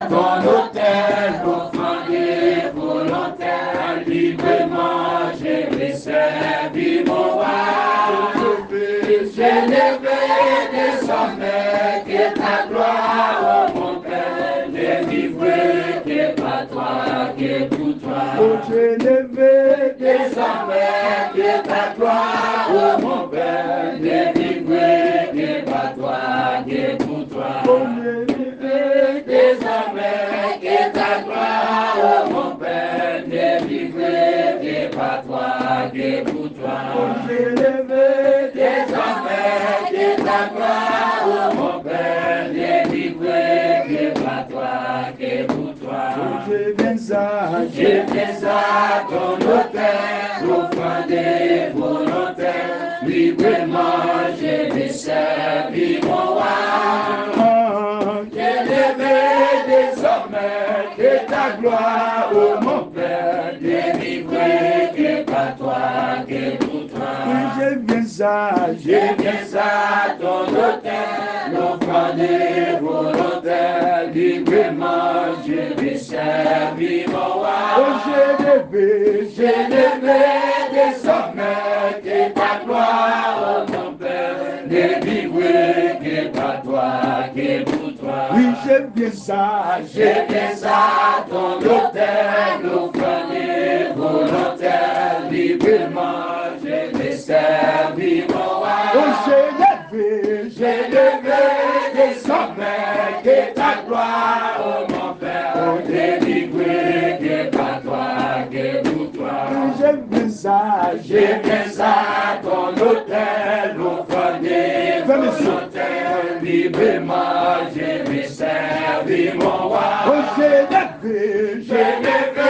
ton autel, offrande volontaire, librement je vais servir mon roi. J'ai levé désormais que ta gloire, oh mon Père, délivrer que par toi, que pour toi. Oh, j'ai levé Désormais que ta gloire, oh mon Père, délivrer que par toi, que pour toi. Oh, j'ai levé Désormais que ta gloire, oh mon Père, délivrer que par toi, que pour toi. Oh, j'ai levé Désormais que ta gloire, oh mon Père, délivrer que par toi, que pour toi. j'ai bien ça, Je fais à ton autel, offrande volontaire, librement je vais servir mon roi. J'ai levé désormais que ta gloire, oh mon Père, délivré que par toi, que pour toi. j'ai bien ça, Je viens à ton autel, l'offrande volontaire, librement je vais servir mon oh, roi. j'ai levé, J'ai levé désormais que ta gloire, oh mon Père, délivré que par toi, que pour toi. oui, j'ai bien ça, Je viens à ton autel, l'offrande volontaire, librement je vais servir mon roi. oh, J'ai levé désormais que ta gloire, oh mon Père, délivré que par toi, que pour toi. j'ai bien ça, Je viens à ton autel, offrande volontaire, librement je vais servir mon roi. oh, j'ai levé, J'ai levé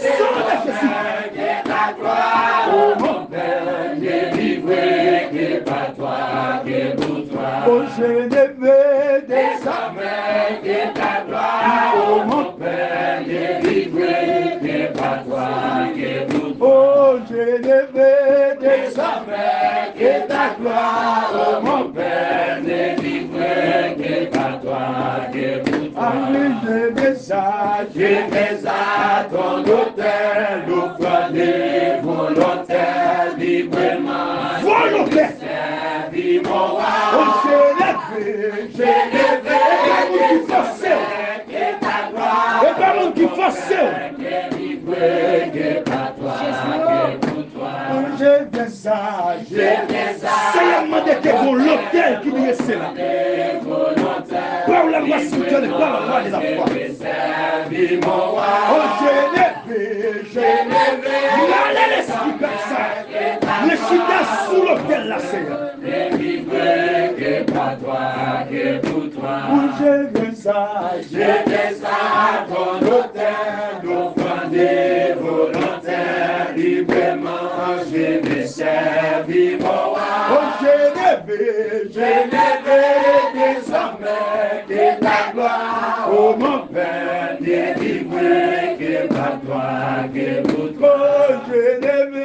désormais que ta gloire, oh mon Père, délivré que par toi, que pour toi. oh, j'ai levé, Désormais que ta gloire, oh mon Père, délivré que par toi, que pour toi. oh, j'ai levé, Désormais que ta gloire, oh mon Père, délivré que par toi, que pour toi. ah oui, j'ai bien ça, Je vais à ton autel, offrande volontaire, librement. volontaire, Servir mon roi. oh, j'ai levé, J'ai levé forcé, que ta gloire, et pas mon qui forcé, délivré que par toi, que pour toi. oh, j'ai bien ça, Je vais c'est le monde qui est pour l'hôtel qui vient c'est là, volontaire, par la loi spirituelle, par la loi des affaires, servir mon roi. oh, j'ai levé, j'ai levé, il a l'esprit comme ça, le chita sous l'hôtel là, c'est Délivré que par toi, que pour toi. où j'ai bien ça, Je vais à ton autel, offrande volontaire, librement je vais servir mon roi. oh, j'ai levé, Je levé désormais que ta gloire, oh mon Père, délivré que par toi, que pour toi. oh, j'ai levé,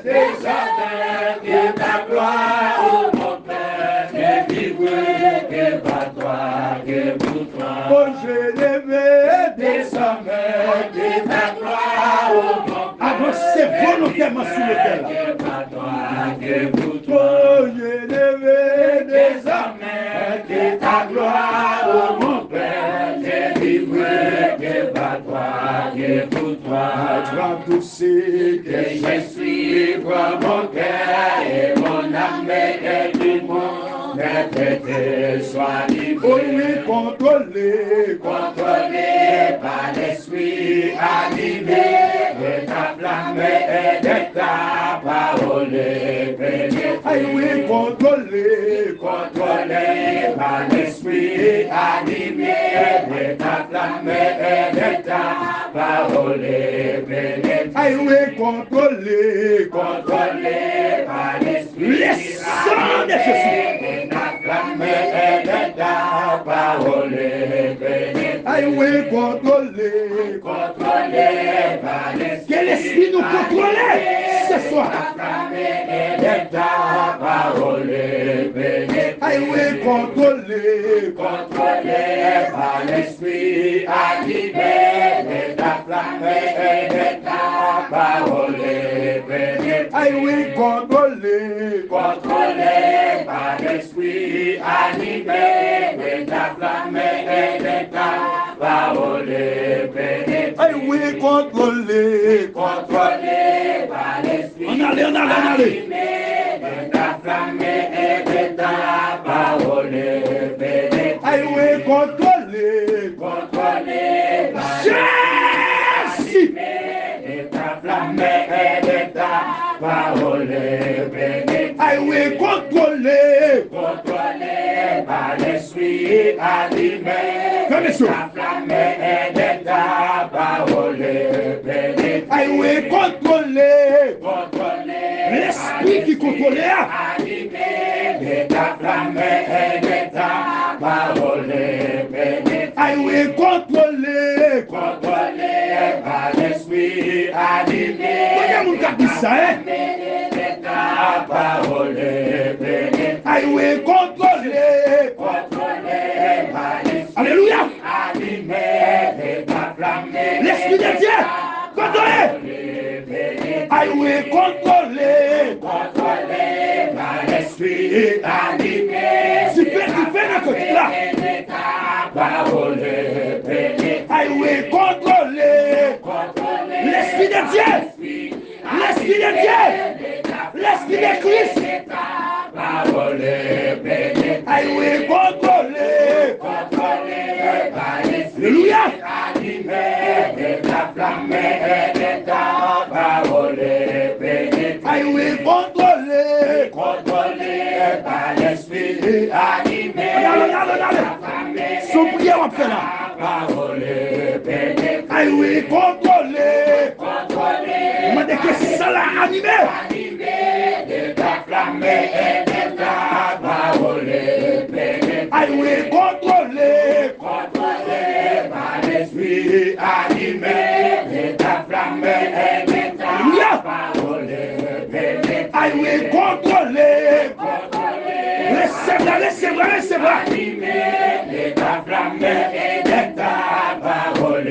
Désormais que ta gloire, oh mon Père, délivré que par toi, que pour toi. oh, j'ai levé, Désormais que ta gloire, oh mon Père, avancez volontairement sur l'hôtel là, que par toi, que pour toi. oh, j'ai levé, Désormais que ta gloire, oh mon Père, délivré que par toi, que pour toi. grand dossier, Que je suis pour mon cœur et mon âme et du monde, que soit oh, livré, oui, contrôlé, contrôlé par l'esprit animé de ta flamme et de ta parole pénétrée. aïe, oui, contrôlé, Contrôlé par l'esprit animé de ta flamme et de ta parole pénétrée. aïe, oui, contrôlé, Contrôlé par l'esprit le sang de Jésus, de ta flamme et de ta parole pénétrée. aïe, oui, contrôlé, Contrôlé par l'esprit. que l'esprit nous contrôle ce soir, Ta flamme et de ta parole pénétrée. Aïe, oui, contrôlé. Contrôlé par l'esprit, animé de ta flamme et de ta parole pénétrée. Aïe, oui, contrôlé. Contrôlé par l'esprit, animé de ta flamme et de ta parole pénétrée. Aïe, oui, contrôlé. Contrôlé par l'esprit, On allait. animé de ta flamme et de ta parole pénétrée. Aïe, oui, contrôlé. Contrôlé par Jésus. de ta flamme et de ta parole bénie. Aïe, oui, contrôlé. Contrôlé par l'esprit animé Fermez de ça. ta flamme et de ta parole bénie. Aïe, oui, contrôlé. Contrôlé L'esprit qui contrôlait. animé de ta flamme et de ta parole bénie. Aïe, oui, contrôlé. Contrôlé par l'esprit animé Combien de monde a dit ça, hein? de ta parole bénie. Aïe, oui, contrôlé. Contrôlé par l'esprit Alléluia. animé de ta flamme. L'esprit de Dieu. Contrôlé. Aïe, oui, contrôlé. Contrôlé par l'esprit animé Tu fais un côté là. de ta parole bénie. Aïe, oui, contrôlé. Contrôlé L'esprit de Dieu. L'esprit de Dieu. L'esprit de Christ. parole bénie. Aïe, oui, contrôlé. Contrôlé par l'esprit Alléluia. animé de ta flamme et de ta parole bénie. Aïe, oui, contrôlé. Contrôlé par l'esprit animé Regardez. Son prière, on fait là. parole bénie. Aïe, oui, contrôlé. Contrôlé On m'a dit que ça l'a animé. animé de ta flamme et de ta parole bénie. Aïe, oui, contrôlé. Contrôlé par l'esprit animé de ta flamme et de ta parole bénie. Aïe, oui, contrôlé. Contrôlé Recevra. animé de ta flamme et de ta parole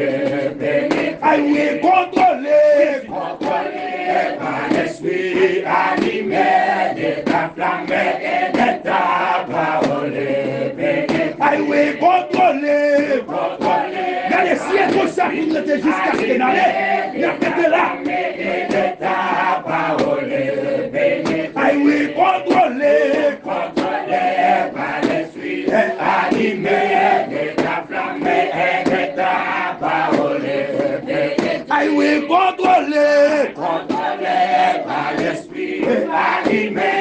bénie. Aïe, oui, contrôlé. Contrôlé par l'esprit animé de ta flamme et de ta parole bénie. Aïe, oui, contrôlé. Contrôlé Regardez, si elle comme ça, il était jusqu'à ce qu'il allait, il a pété là. et de ta parole bénie. Aïe, oui, contrôlé. Contrôlé par l'esprit animé de ta flamme et de ta parole bénie. Aïe, oui, contrôlé. Contrôlé par l'esprit animé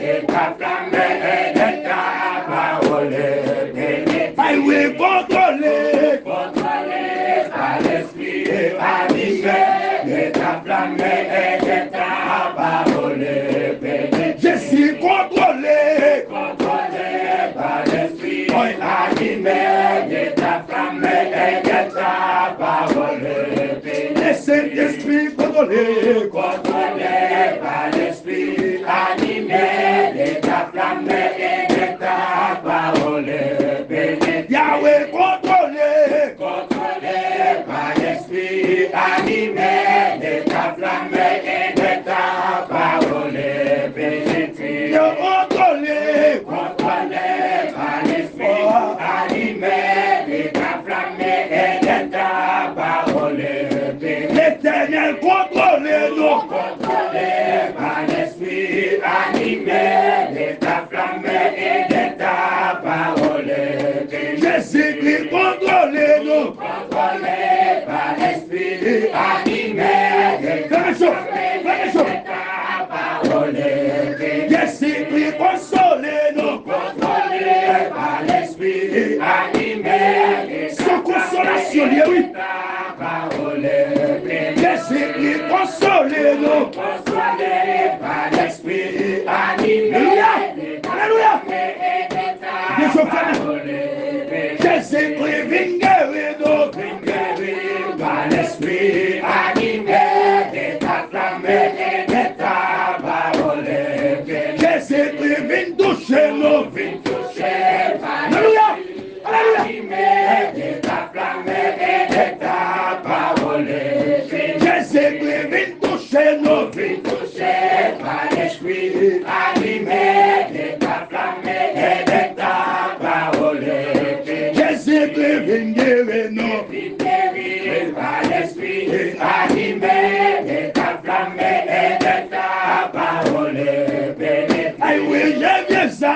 de ta flamme et de ta parole bénie. Aïe, oui, contrôlé. Contrôlé par l'esprit animé de ta flamme et de ta parole bénie. Je suis contrôlé. Contrôlé par l'esprit animé de ta flamme et de ta parole bénie. Le Saint-Esprit contrôlé. Contrôlé par l'esprit animé de ta flamme et de ta parole bénie. Yahweh contrôlé. Contrôlé par l'esprit animé de ta flamme et de ta parole bénie. Yo contrôlé. Contrôlé par l'esprit animé de ta flamme et de ta parole bénie. L'Éternel contrôlé nous. Contrôlé par l'esprit animé de ta flamme et de ta parole bénie. Jésus-Christ contrôlé nous. Contrôlé par l'esprit animé de ta flamme et de ta parole bénie. Jésus-Christ consolé nous. Contrôlé par l'esprit animé de Sans consolation, Dieu, oui. ta parole bénie. Jésus-Christ consolé nous. Contrôlé par l'esprit animé de ta Alléluia. et de ta Bien sûr, frère. parole bénie. Jésus-Christ vient guérir nous. Guéri par l'esprit animé de ta flamme et de ta parole bénie. Jésus-Christ vient toucher nous. Vite libéré par l'esprit, animé et enflammé et de ta parole pénétré. Aïe oui, j'aime bien ça.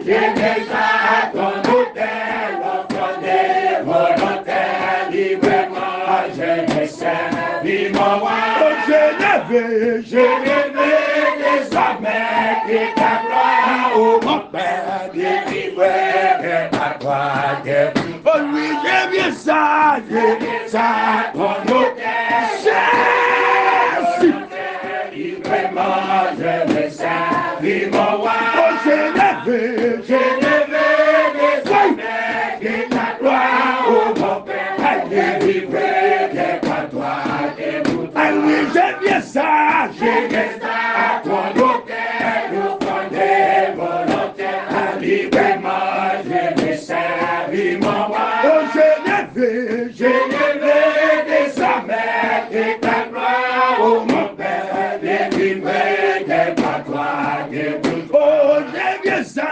J'aime bien ça, ton hôtel, offrandé, volontaire, librement, je me servis mon roi. Oh, je n'avais, Je rêvais désormais que ta gloire, oh mon Père, délivré par toi, Dieu. oh oui, j'aime bien ça. J'aime bien ça. Ton hôtel, Jésus. librement, je me servis mon roi. Oh, je n'avais, Je rêvais désormais que ta gloire, oh mon Père, délivré par toi, Dieu. aïe oui, j'aime bien ça. J'aime bien ça, ton hôtel, offrandé, volontaire, librement, je me servis mon roi. Oh, je n'avais, Je rêvais désormais que ta gloire, oh mon Père, délivré par toi, Dieu. oh, j'aime bien ça.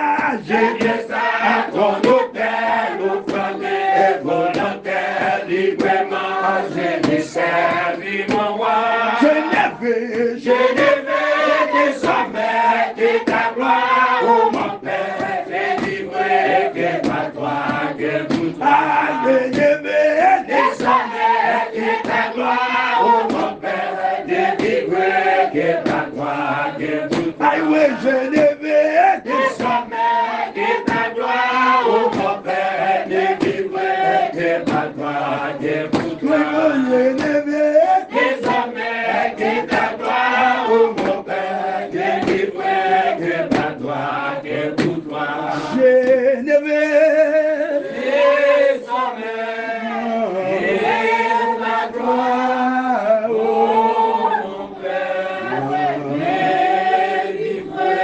J'aime bien ça, ton hôtel, offrandé, volontaire, librement, je me servis mon roi. Je n'avais, Je rêvais désormais que ta gloire, oh mon Père, délivré par toi, Dieu. aïe, Désormais que ta gloire, oh mon Père, délivré par toi, Dieu. aïe oui, je n'avais, Désormais que ta gloire, oh mon Père, délivré par toi, Dieu. Désormais que ta gloire, oh mon Père, délivré par toi, Dieu. je n'avais, Désormais que ta gloire, oh mon Père, délivré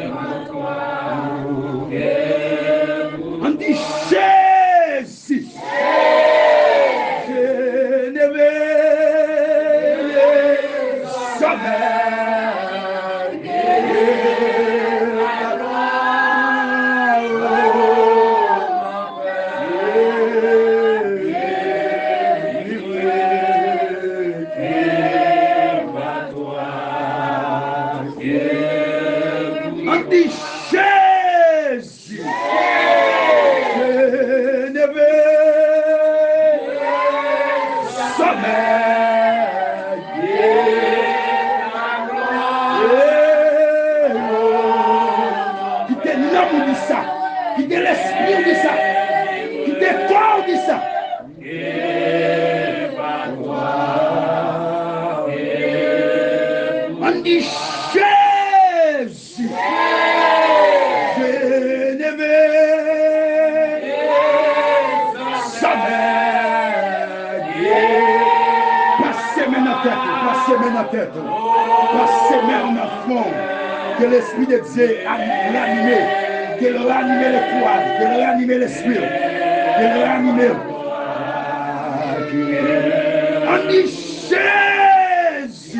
par toi, Dieu. on dit Jésus. Je n'avais on dit Jésus. Je n'avais sommeil. Qui t'est l'homme dit ça, qui t'est l'esprit dit ça, qui t'est corps dit ça. On dit Jésus. Je n'avais sommeil. Passez main dans la tête, passez main dans la tête, passez main dans le fond. Que l'esprit de Dieu l'anime, que le ranime les poils, que le ranime l'esprit, que le ranime. On dit Jésus.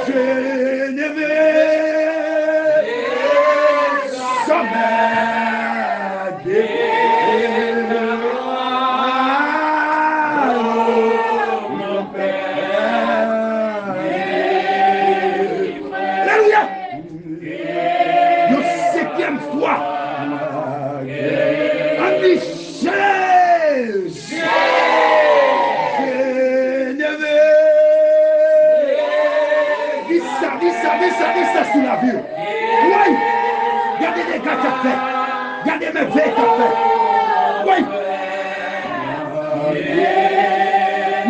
Je n'avais Alléluia. Une septième fois. On dit Jésus. Je n'avais. Dis ça sous la vue. Oui. Regardez les gars qui ont fait. Regardez mes veilles qui ont fait. Oui.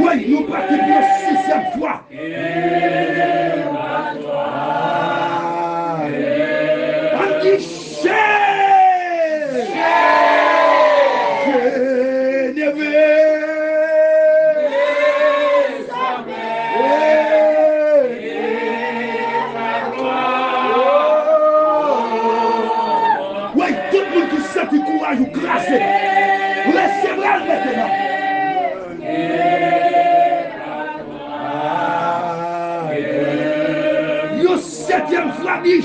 Oui, nous pratiquons une sixième fois. On dit Jésus. Je n'avais. Oui, tout le monde qui sent du courage ou grâce. Laissez-moi maintenant. Une septième fois dit